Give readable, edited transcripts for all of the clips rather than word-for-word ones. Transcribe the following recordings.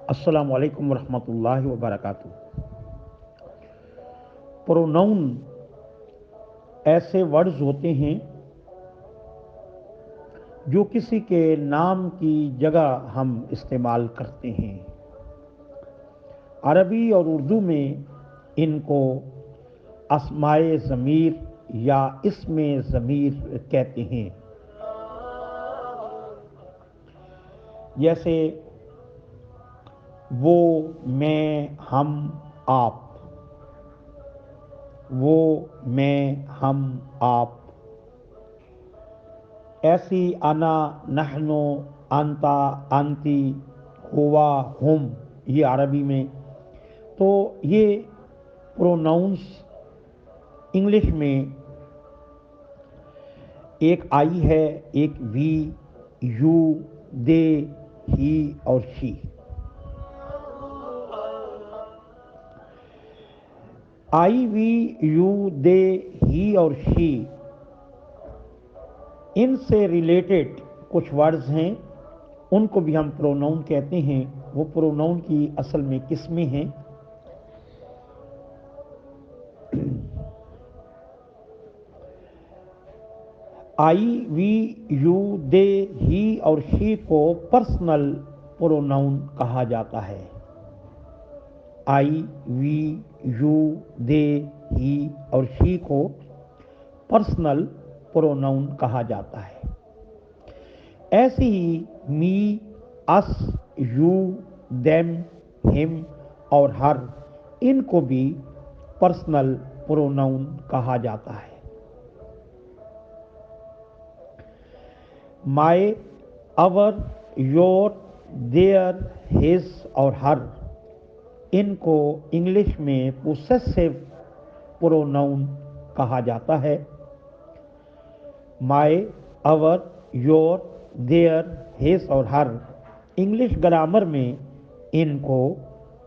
السلام علیکم ورحمۃ اللہ وبرکاتہ۔ پروناؤن ایسے ورڈز ہوتے ہیں جو کسی کے نام کی جگہ ہم استعمال کرتے ہیں۔ عربی اور اردو میں ان کو اسمائے ضمیر یا اسم ضمیر کہتے ہیں۔ جیسے وہ، میں، ہم، آپ۔ وہ، میں، ہم، آپ۔ ایسی انا، نحنو، انتا، انتی، ہوا، ہم، یہ عربی میں۔ تو یہ پروناؤنس انگلش میں ایک آئی ہے، ایک وی، یو، دے، ہی اور شی۔ آئی، وی، یو، دے، ہی اور شی، ان سے ریلیٹڈ کچھ ورڈز ہیں، ان کو بھی ہم پروناؤن کہتے ہیں۔ وہ پروناؤن کی اصل میں قسمیں ہیں۔ آئی، وی، یو، دے، ہی اور شی کو پرسنل پروناؤن کہا جاتا ہے۔ آئی، وی، یو، دے، ہی اور شی کو پرسنل پروناؤن کہا جاتا ہے۔ ایسے ہی می، اس، یو، دیم، ہم اور ہر، ان کو بھی پرسنل پروناؤن کہا جاتا ہے۔ مائی، اور، یور، دیئر، ہز اور ہر، ان کو انگلش میں پوسیسو پروناؤن کہا جاتا ہے۔ مائی، اور، your, their, his or Hare, English grammar میں ان کو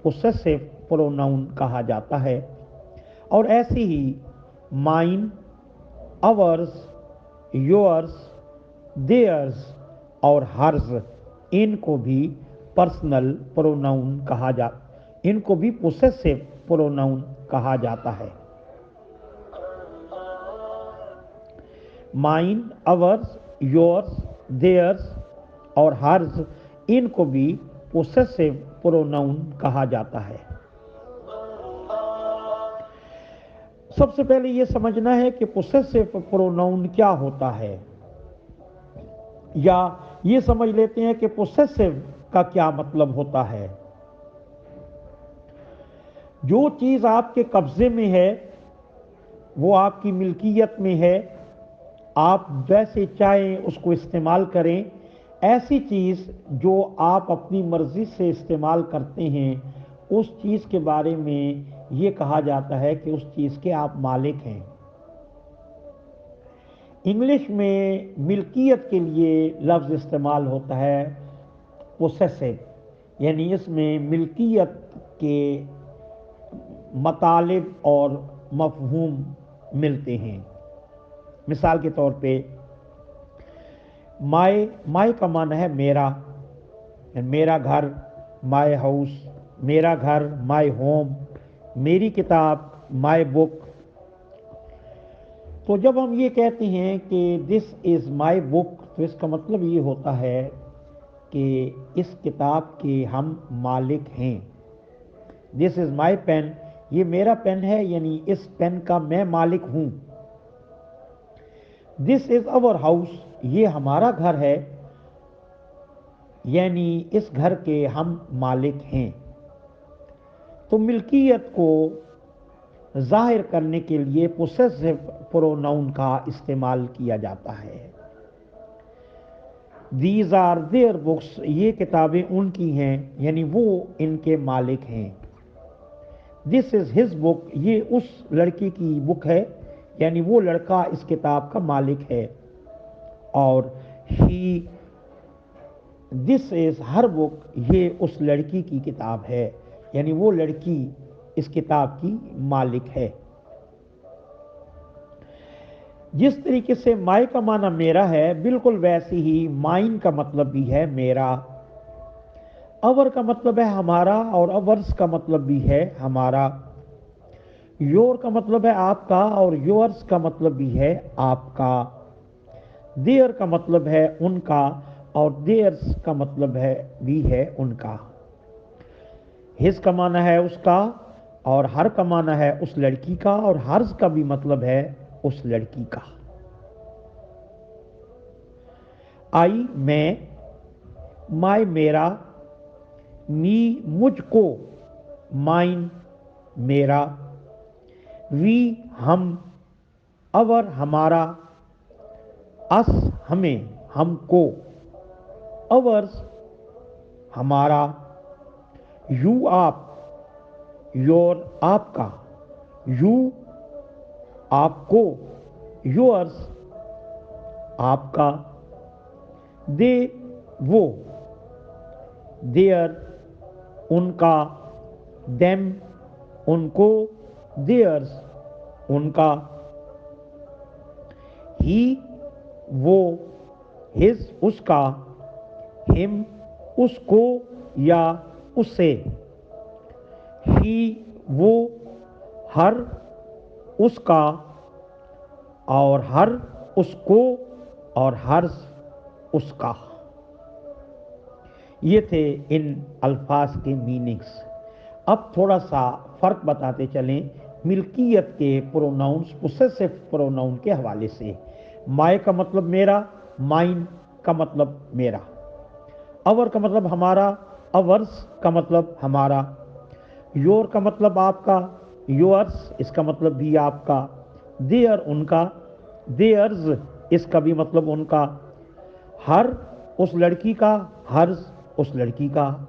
پوسیسو پروناؤن کہا جاتا ہے۔ اور ایسی ہی مائن، آورز، یورز، دیئرز اور ہرز، ان کو بھی پرسنل پروناؤن کہا جاتا، ان کو بھی پوسیسو پروناؤن کہا جاتا ہے۔ مائن، آورز، یورز، دیئرز اور ہرز، ان کو بھی پوسیسو پروناؤن کہا جاتا ہے۔ سب سے پہلے یہ سمجھنا ہے کہ پوسیسو پروناؤن کیا ہوتا ہے، یا یہ سمجھ لیتے ہیں کہ پوسیسو کا کیا مطلب ہوتا ہے۔ جو چیز آپ کے قبضے میں ہے، وہ آپ کی ملکیت میں ہے، آپ جیسے چاہیں اس کو استعمال کریں۔ ایسی چیز جو آپ اپنی مرضی سے استعمال کرتے ہیں، اس چیز کے بارے میں یہ کہا جاتا ہے کہ اس چیز کے آپ مالک ہیں۔ انگلش میں ملکیت کے لیے لفظ استعمال ہوتا ہے پوسیسو، یعنی اس میں ملکیت کے مطالب اور مفہوم ملتے ہیں۔ مثال کے طور پہ مائی کا معنی ہے میرا، میرا گھر، مائی ہاؤس، میرا گھر، مائی ہوم، میری کتاب، مائی بک۔ تو جب ہم یہ کہتے ہیں کہ دس از مائی بک، تو اس کا مطلب یہ ہوتا ہے کہ اس کتاب کے ہم مالک ہیں۔ دس از مائی پین، یہ میرا پین ہے، یعنی اس پین کا میں مالک ہوں۔ دس از آور ہاؤس، یہ ہمارا گھر ہے، یعنی اس گھر کے ہم مالک ہیں۔ تو ملکیت کو ظاہر کرنے کے لیے پوسیسو پروناؤن کا استعمال کیا جاتا ہے۔ دیز آر دیئر بکس، یہ کتابیں ان کی ہیں، یعنی وہ ان کے مالک ہیں۔ دس از ہز بک، یہ اس لڑکی کی بک ہے، یعنی وہ لڑکا اس کتاب کا مالک ہے۔ اور ہی، دس از ہر بک، یہ اس لڑکی کی کتاب ہے، یعنی وہ لڑکی اس کتاب کی مالک ہے۔ جس طریقے سے مائی کا معنی میرا ہے، بالکل ویسے ہی مائن کا مطلب بھی ہے میرا۔ अवर का मतलब है हमारा और अवर्स का मतलब भी है हमारा। योर का मतलब है आपका और योर्स का मतलब भी है आपका। देयर का मतलब है उनका और देयर्स का मतलब है भी है उनका। हिज का माना है उसका और हर का माना है उस लड़की का और हर्ज का भी मतलब है उस लड़की का। आई मैं, माय मेरा, मी मुझको, माइन मेरा, वी हम, अवर हमारा, अस हमें हमको, अवर्स हमारा, यू आप, योर आपका, यू आपको, योर्स आपका, दे वो, देयर उनका, देम उनको, देयर्स उनका, ही वो, हिज उसका, हिम उसको या उसे, ही वो, हर उसका और हर उसको और हर्ष उसका। ये थे इन अल्फाज के मीनिंग्स। अब थोड़ा सा फर्क बताते चलें मिल्कियत के प्रोनाउंस पोसेसिव प्रोनाउन के हवाले से। माय का मतलब मेरा, माइन का मतलब मेरा, अवर का मतलब हमारा, अवर्स का मतलब हमारा, योर का मतलब आपका, योर्स इसका मतलब भी आपका, देयर उनका, देयर्स इसका भी मतलब उनका, हर उस लड़की का, हर्ष उस लड़की का,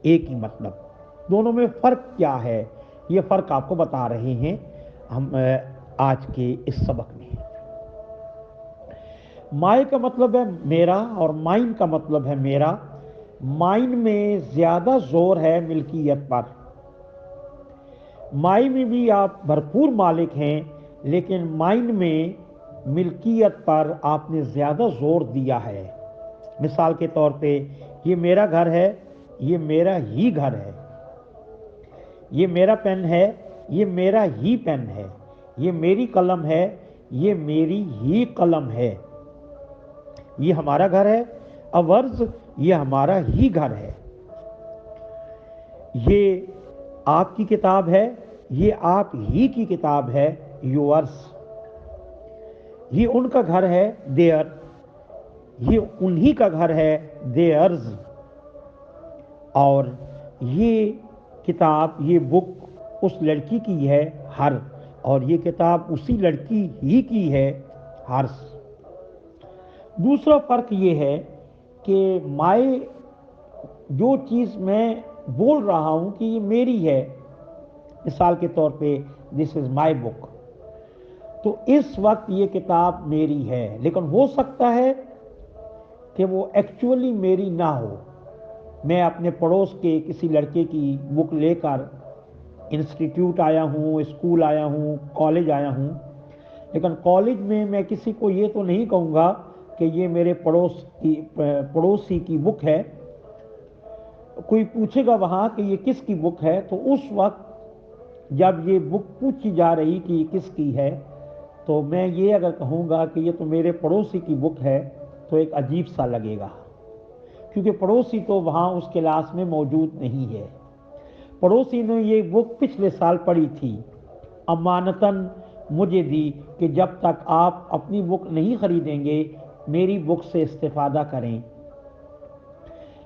एक ही मतलब। दोनों में फ़र्क क्या है ये फ़र्क आपको बता रहे हैं हम आज के इस सबक में। माय का मतलब है मेरा और माइन का मतलब है मेरा। माइन में ज़्यादा जोर है मिल्कियत पर। माई में भी आप भरपूर मालिक हैं लेकिन माइन में मिल्कियत पर आपने ज़्यादा जोर दिया है। मिसाल के तौर पे ये मेरा घर है, ये मेरा ही घर है, ये मेरा पेन है, ये मेरा ही पेन है, ये मेरी कलम है, ये मेरी ही कलम है, ये हमारा घर है, अवर्ज ये हमारा ही घर है, ये आपकी किताब है, ये आप ही की किताब है, योर्स, ये उनका घर है, देयर, ये उन्हीं का घर है, देयर्स, और ये किताब, ये बुक उस लड़की की है, हर, और ये किताब उसी लड़की ही की है, हर्ष। दूसरा फर्क ये है कि माय जो चीज़ मैं बोल रहा हूं कि ये मेरी है, मिसाल के तौर पे दिस इज माय बुक, तो इस वक्त ये किताब मेरी है, लेकिन हो सकता है कि वो एक्चुअली मेरी ना हो। मैं अपने पड़ोस के किसी लड़के की बुक लेकर इंस्टीट्यूट आया हूँ, स्कूल आया हूँ, कॉलेज आया हूँ, लेकिन कॉलेज में मैं किसी को ये तो नहीं कहूँगा कि ये मेरे पड़ोसी की बुक है। कोई पूछेगा वहाँ कि ये किसकी बुक है, तो उस वक्त जब ये बुक पूछी जा रही कि ये किसकी है, तो मैं ये अगर कहूँगा कि ये तो मेरे पड़ोसी की बुक है तो एक अजीब सा लगेगा, क्योंकि पड़ोसी तो वहाँ उस क्लास में मौजूद नहीं है। पड़ोसी ने ये बुक पिछले साल पढ़ी थी, अमानतन मुझे दी कि जब तक आप अपनी बुक नहीं खरीदेंगे मेरी बुक से इस्तेफादा करें।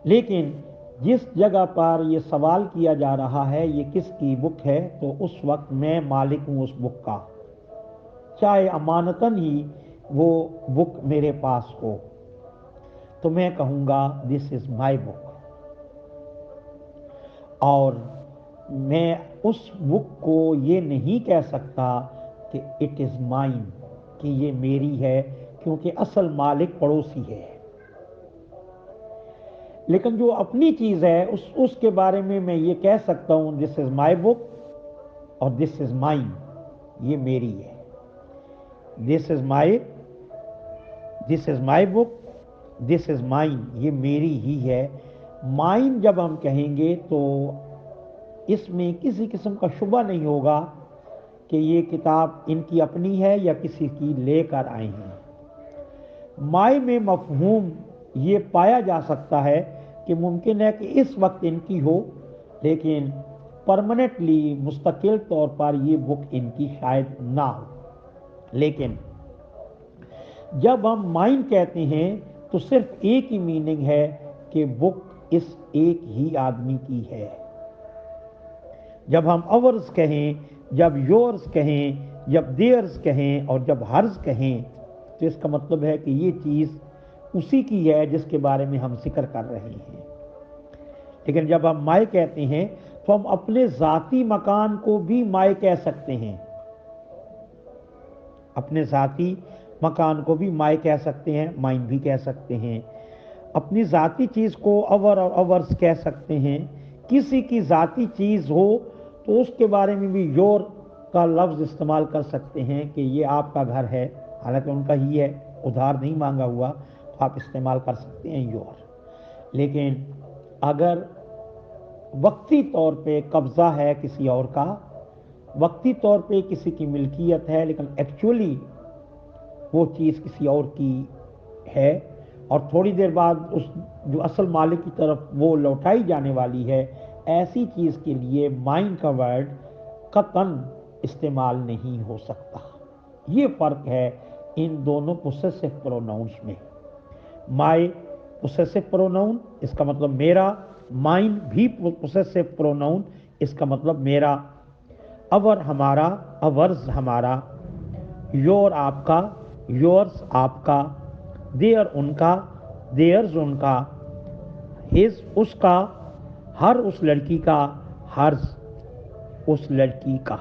लेकिन जिस जगह पर ये सवाल किया जा रहा है ये किसकी बुक है, तो उस वक्त मैं मालिक हूँ उस बुक का, चाहे अमानतन ही वो बुक मेरे पास हो, तो मैं कहूँगा दिस इज माय बुक, और मैं उस बुक को ये नहीं कह सकता कि इट इज़ माइन, कि ये मेरी है, क्योंकि असल मालिक पड़ोसी है। लेकिन जो अपनी चीज़ है उसके बारे में मैं ये कह सकता हूँ दिस इज़ माय बुक और दिस इज़ माइन, ये मेरी है। This is my book, this is mine, ये मेरी ही है, माइन जब हम कहेंगे तो इसमें किसी किस्म का शुबा नहीं होगा कि ये किताब इनकी अपनी है या किसी की लेकर आए हैं। माई में मफहूम ये पाया जा सकता है कि मुमकिन है कि इस वक्त इनकी हो, लेकिन परमानेंटली मुस्तकिल तौर पर ये बुक इनकी शायद ना हो। लेकिन जब हम माइन कहते हैं तो सिर्फ एक ही मीनिंग है कि बुक इस एक ही आदमी की है। जब हम अवर्स कहें, जब योर्स कहें, जब देयर्स कहें और जब हर्ज कहें तो इसका मतलब है कि ये चीज़ उसी की है जिसके बारे में हम जिक्र कर रहे हैं। लेकिन जब हम माय कहते हैं तो हम अपने ज़ाती मकान को भी माय कह सकते हैं। अपने ज़ाती मकान को भी माय कह सकते हैं, माइन भी कह सकते हैं। अपनी ज़ाती चीज़ को अवर और अवर्स कह सकते हैं। किसी की ज़ाती चीज़ हो तो उसके बारे में भी योर का लफ्ज़ इस्तेमाल कर सकते हैं कि ये आपका घर है, हालांकि उनका ही है, उधार नहीं मांगा हुआ, तो आप इस्तेमाल कर सकते हैं योर। लेकिन अगर वक्ती तौर पे कब्ज़ा है किसी और का, वक्ती तौर पे किसी की मिल्कियत है, लेकिन एक्चुअली वो चीज़ किसी और की है और थोड़ी देर बाद उस जो असल मालिक की तरफ वो लौटाई जाने वाली है, ऐसी चीज़ के लिए माइन का वर्ड कतन इस्तेमाल नहीं हो सकता। ये फ़र्क है इन दोनों पोसेसिव प्रोनाउंस में। माय पोसेसिव प्रोनाउन, इसका मतलब मेरा। माइन भी पोसेसिव प्रोनाउन, इसका मतलब मेरा। अवर हमारा, अवर्स हमारा। योर आपका, योर्स आपका। देयर उनका, देयर्स उनका। हिज उसका, हर उस लड़की का, हर्ज उस लड़की का।